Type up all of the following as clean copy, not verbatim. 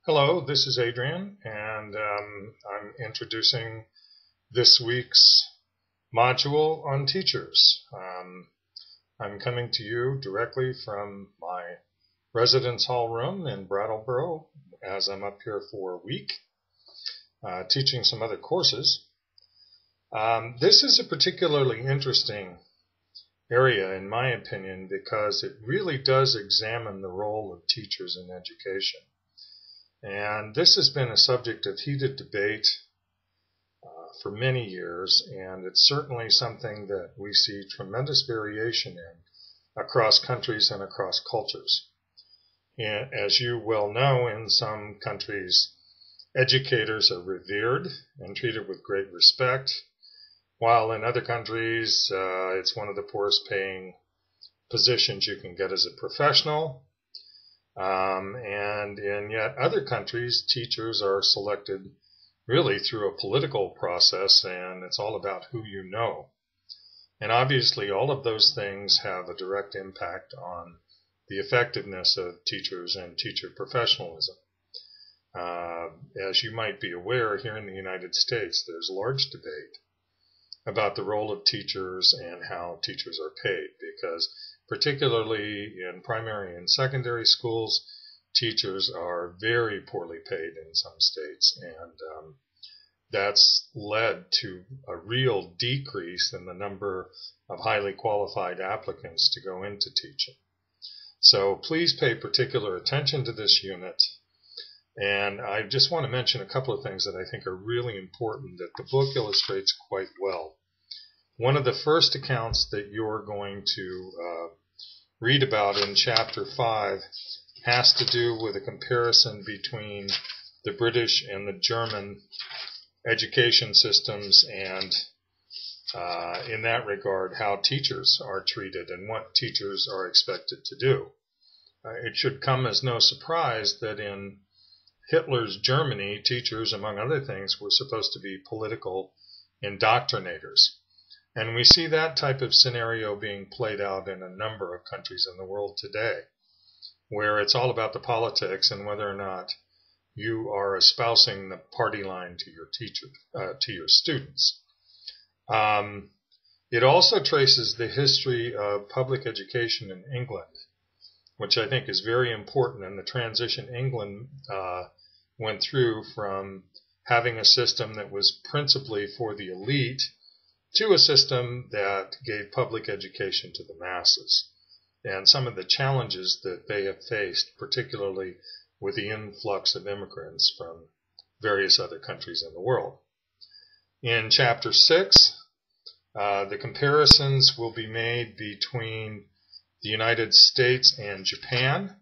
Hello, this is Adrian, and I'm introducing this week's module on teachers. I'm coming to you directly from my residence hall room in Brattleboro as I'm up here for a week teaching some other courses. This is a particularly interesting area, in my opinion, because it really does examine the role of teachers in education. And this has been a subject of heated debate for many years, and it's certainly something that we see tremendous variation in across countries and across cultures. And as you well know, in some countries, educators are revered and treated with great respect, while in other countries, it's one of the poorest paying positions you can get as a professional. And in yet other countries, teachers are selected really through a political process, and it's all about who you know. And obviously, all of those things have a direct impact on the effectiveness of teachers and teacher professionalism. As you might be aware, here in the United States, there's large debate about the role of teachers and how teachers are paid, because particularly in primary and secondary schools, teachers are very poorly paid in some states, and that's led to a real decrease in the number of highly qualified applicants to go into teaching. So please pay particular attention to this unit, and I just want to mention a couple of things that I think are really important that the book illustrates quite well. One of the first accounts that you're going to read about in Chapter 5 has to do with a comparison between the British and the German education systems, and in that regard, how teachers are treated and what teachers are expected to do. It should come as no surprise that in Hitler's Germany, teachers, among other things, were supposed to be political indoctrinators. And we see that type of scenario being played out in a number of countries in the world today, where it's all about the politics and whether or not you are espousing the party line to your to your students. It also traces the history of public education in England, which I think is very important, and the transition England went through from having a system that was principally for the elite to a system that gave public education to the masses, and some of the challenges that they have faced, particularly with the influx of immigrants from various other countries in the world. In Chapter 6, the comparisons will be made between the United States and Japan,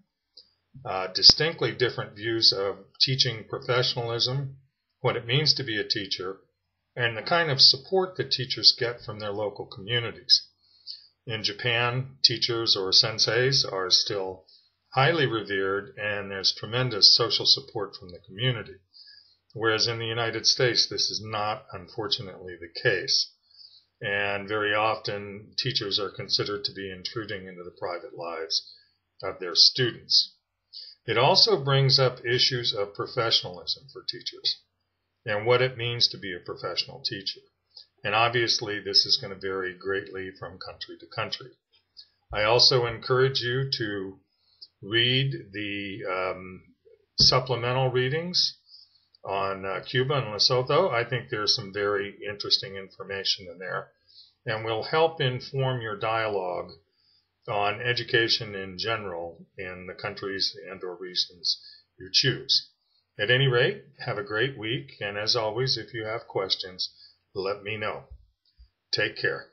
distinctly different views of teaching professionalism, what it means to be a teacher, and the kind of support that teachers get from their local communities. In Japan, teachers or senseis are still highly revered, and there's tremendous social support from the community. Whereas in the United States, this is not, unfortunately, the case. And very often, teachers are considered to be intruding into the private lives of their students. It also brings up issues of professionalism for teachers and what it means to be a professional teacher. And obviously, this is going to vary greatly from country to country. I also encourage you to read the supplemental readings on Cuba and Lesotho. I think there's some very interesting information in there, and will help inform your dialogue on education in general in the countries and or regions you choose. At any rate, have a great week, and as always, if you have questions, let me know. Take care.